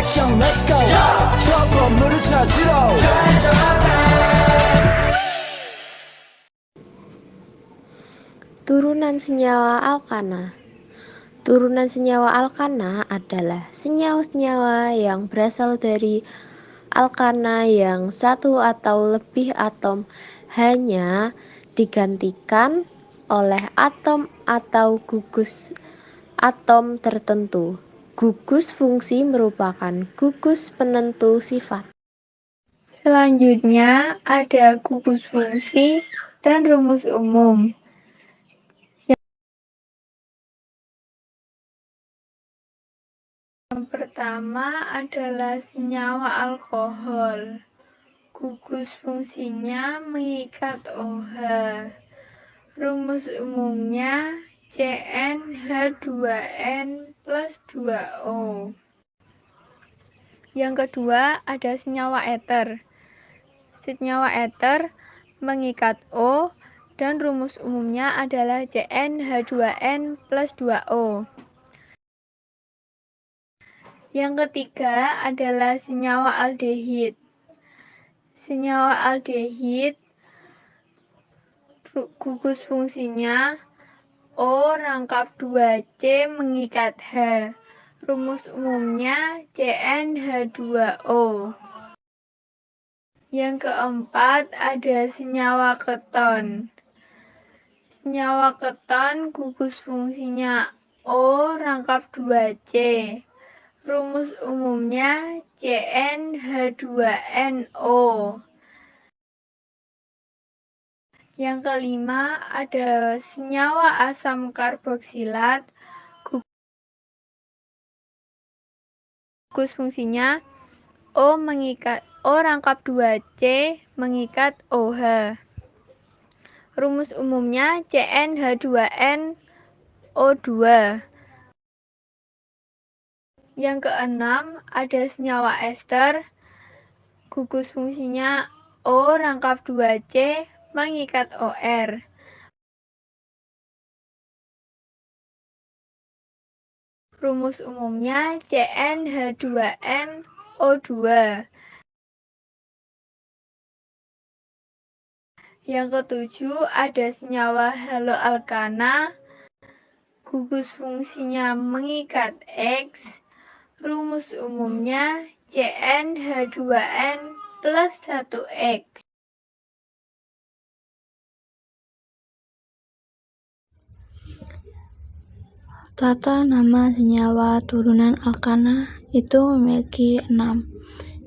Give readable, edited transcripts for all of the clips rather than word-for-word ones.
액션 let's go 저 건물을 찾으러 Turunan senyawa alkana. Turunan senyawa alkana adalah senyawa-senyawa yang berasal dari alkana yang satu atau lebih atom hanya digantikan oleh atom atau gugus atom tertentu. Gugus fungsi merupakan gugus penentu sifat. Selanjutnya ada gugus fungsi dan rumus umum. Yang pertama adalah senyawa alkohol. Gugus fungsinya mengikat OH. Rumus umumnya CnH2n plus 2O. Yang kedua ada senyawa eter. Senyawa eter mengikat O dan rumus umumnya adalah CnH2n plus 2O. Yang ketiga adalah senyawa aldehid. Senyawa aldehid gugus fungsinya O rangkap 2C mengikat H. Rumus umumnya CnH2O. Yang keempat ada senyawa keton. Senyawa keton gugus fungsinya O rangkap 2C. Rumus umumnya CnH2nO. Yang kelima ada senyawa asam karboksilat. Gugus fungsinya O rangkap 2C mengikat OH. Rumus umumnya CnH2nO2. Yang keenam ada senyawa ester. Gugus fungsinya O rangkap 2C mengikat OR. Rumus umumnya CnH2nO2. Yang ketujuh ada senyawa haloalkana. Gugus fungsinya mengikat X. Rumus umumnya CnH2n plus 1X. Tata nama senyawa turunan alkana itu memiliki 6.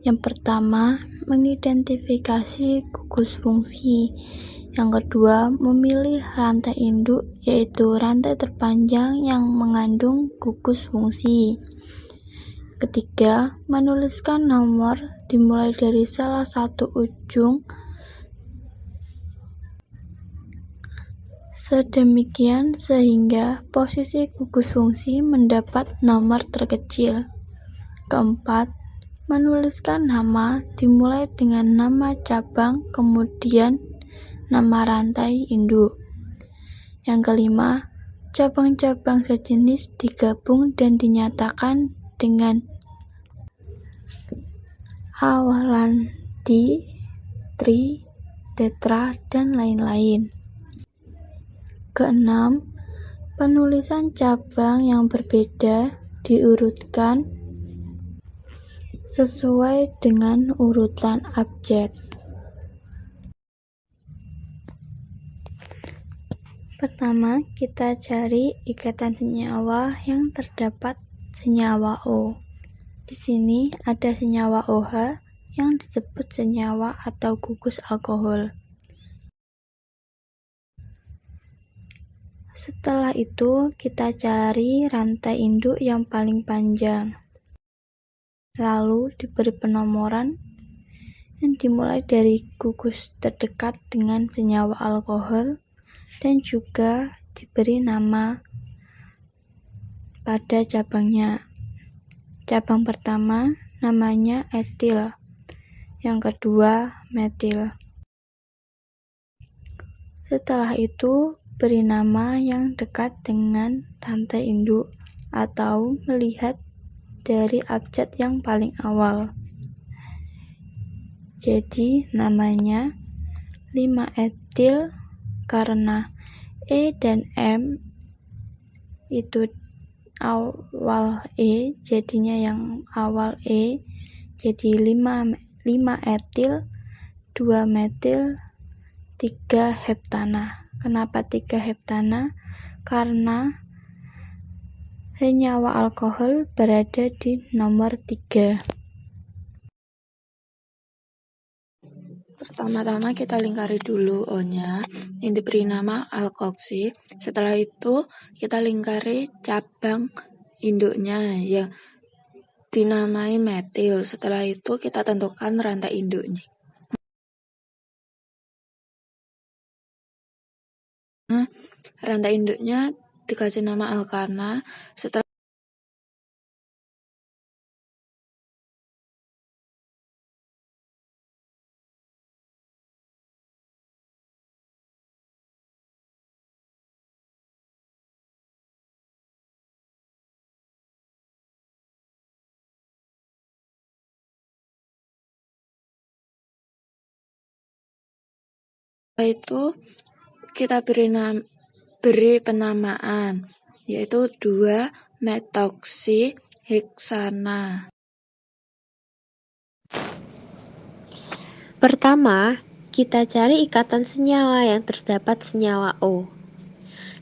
Yang pertama, mengidentifikasi gugus fungsi. Yang kedua, memilih rantai induk, yaitu rantai terpanjang yang mengandung gugus fungsi. Ketiga, menuliskan nomor dimulai dari salah satu ujung sedemikian sehingga posisi gugus fungsi mendapat nomor terkecil. Keempat, menuliskan nama dimulai dengan nama cabang kemudian nama rantai induk. Yang kelima, cabang-cabang sejenis digabung dan dinyatakan dengan awalan di, tri, tetra, dan lain-lain. Keenam, penulisan cabang yang berbeda diurutkan sesuai dengan urutan abjad. Pertama, kita cari ikatan senyawa yang terdapat senyawa O. Di sini ada senyawa OH yang disebut senyawa atau gugus alkohol. Setelah itu, kita cari rantai induk yang paling panjang. Lalu diberi penomoran yang dimulai dari gugus terdekat dengan senyawa alkohol dan juga diberi nama pada cabangnya. Cabang pertama namanya etil, yang kedua metil. Setelah itu beri nama yang dekat dengan rantai induk atau melihat dari abjad yang paling awal. Jadi namanya 5-etil karena E dan M itu awal E, jadinya yang awal E, jadi 5-etil, 2-metil, 3 heptana. Kenapa 3 heptana? Karena senyawa alkohol berada di nomor 3. Pertama-tama kita lingkari dulu O-nya yang diberi nama alkoksi. Setelah itu kita lingkari cabang induknya yang dinamai metil. Setelah itu kita tentukan rantai induknya. Rantai induknya dikasih nama alkana. Setelah itu kita beri penamaan yaitu 2-metoksiheksana. Pertama, kita cari ikatan senyawa yang terdapat senyawa O.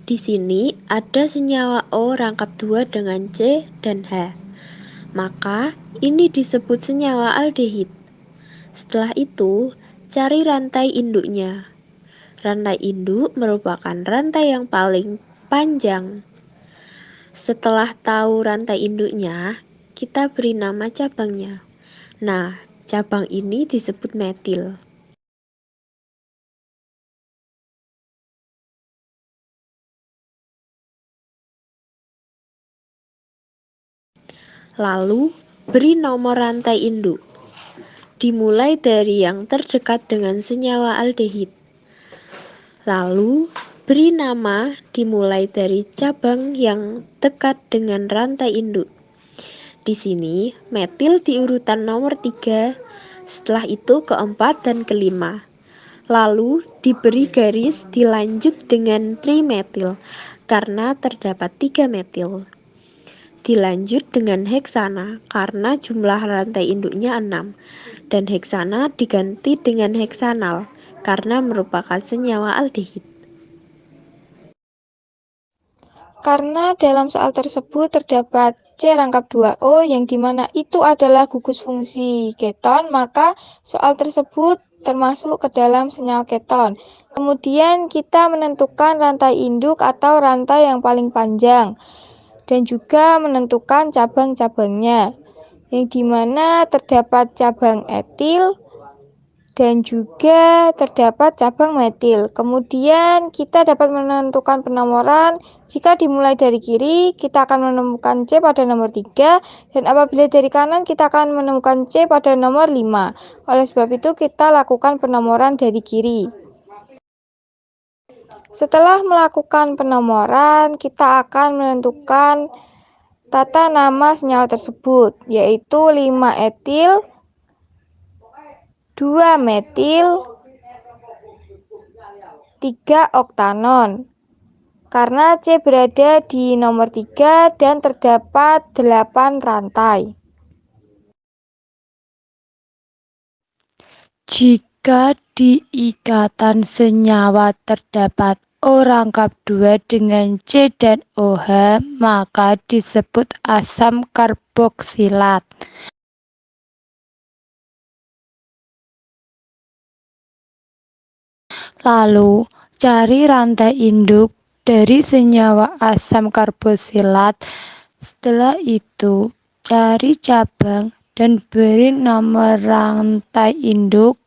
Di sini ada senyawa O rangkap 2 dengan C dan H. Maka ini disebut senyawa aldehid. Setelah itu, cari rantai induknya. Rantai induk merupakan rantai yang paling panjang. Setelah tahu rantai induknya, kita beri nama cabangnya. Nah, cabang ini disebut metil. Lalu, beri nomor rantai induk. Dimulai dari yang terdekat dengan senyawa aldehid. Lalu, beri nama dimulai dari cabang yang dekat dengan rantai induk. Di sini, metil di urutan nomor 3, setelah itu keempat dan kelima. Lalu, diberi garis dilanjut dengan trimetil, karena terdapat 3 metil. Dilanjut dengan heksana, karena jumlah rantai induknya 6. Dan heksana diganti dengan heksanal, karena merupakan senyawa aldehid. Karena dalam soal tersebut terdapat C rangkap 2O yang dimana itu adalah gugus fungsi keton, maka soal tersebut termasuk ke dalam senyawa keton. Kemudian kita menentukan rantai induk atau rantai yang paling panjang dan juga menentukan cabang-cabangnya yang dimana terdapat cabang etil dan juga terdapat cabang metil. Kemudian kita dapat menentukan penomoran. Jika dimulai dari kiri, kita akan menemukan C pada nomor 3. Dan apabila dari kanan, kita akan menemukan C pada nomor 5. Oleh sebab itu, kita lakukan penomoran dari kiri. Setelah melakukan penomoran, kita akan menentukan tata nama senyawa tersebut, yaitu 5-etil, 2-metil, 3 oktanon. Karena C berada di nomor 3 dan terdapat 8 rantai. Jika di ikatan senyawa terdapat O rangkap 2 dengan C dan OH, maka disebut asam karboksilat. Lalu, cari rantai induk dari senyawa asam karboksilat. Setelah itu, cari cabang dan beri nomor rantai induk.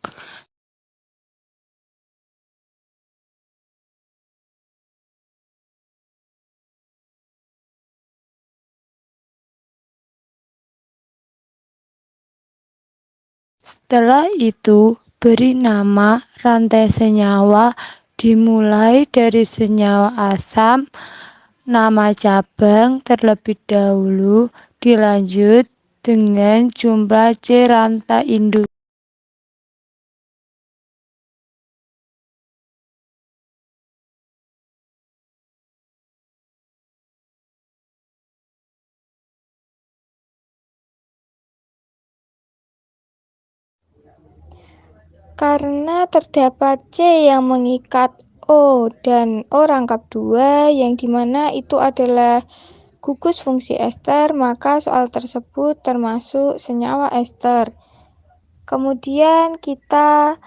Setelah itu, beri nama rantai senyawa dimulai dari senyawa asam, nama cabang terlebih dahulu, Dilanjut dengan jumlah C rantai induk. Karena terdapat C yang mengikat O dan O rangkap 2, yang dimana itu adalah gugus fungsi ester, maka soal tersebut termasuk senyawa ester. Kemudian kita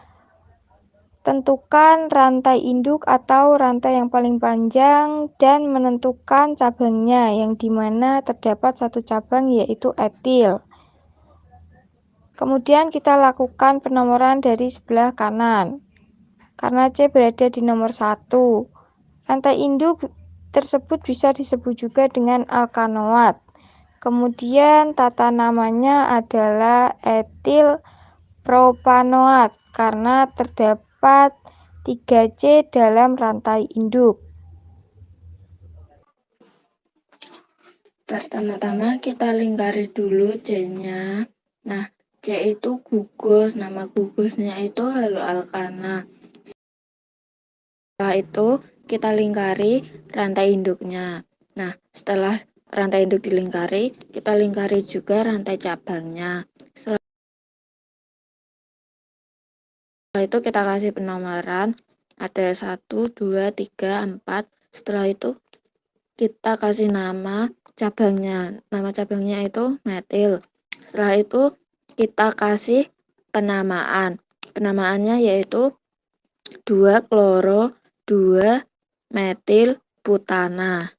tentukan rantai induk atau rantai yang paling panjang dan menentukan cabangnya, yang dimana terdapat satu cabang yaitu etil. Kemudian kita lakukan penomoran dari sebelah kanan. Karena C berada di nomor 1, rantai induk tersebut bisa disebut juga dengan alkanoat. Kemudian tata namanya adalah etil propanoat karena terdapat 3C dalam rantai induk. Pertama-tama kita lingkari dulu C-nya. Nah, C itu gugus, nama gugusnya itu haloalkana. Setelah itu kita lingkari rantai induknya. Nah, setelah rantai induk dilingkari, kita lingkari juga rantai cabangnya. Setelah itu kita kasih penomoran, ada 1, 2, 3, 4. Setelah itu kita kasih nama cabangnya. Nama cabangnya itu metil. Setelah itu kita kasih penamaan. Penamaannya yaitu 2-kloro 2-metil butana.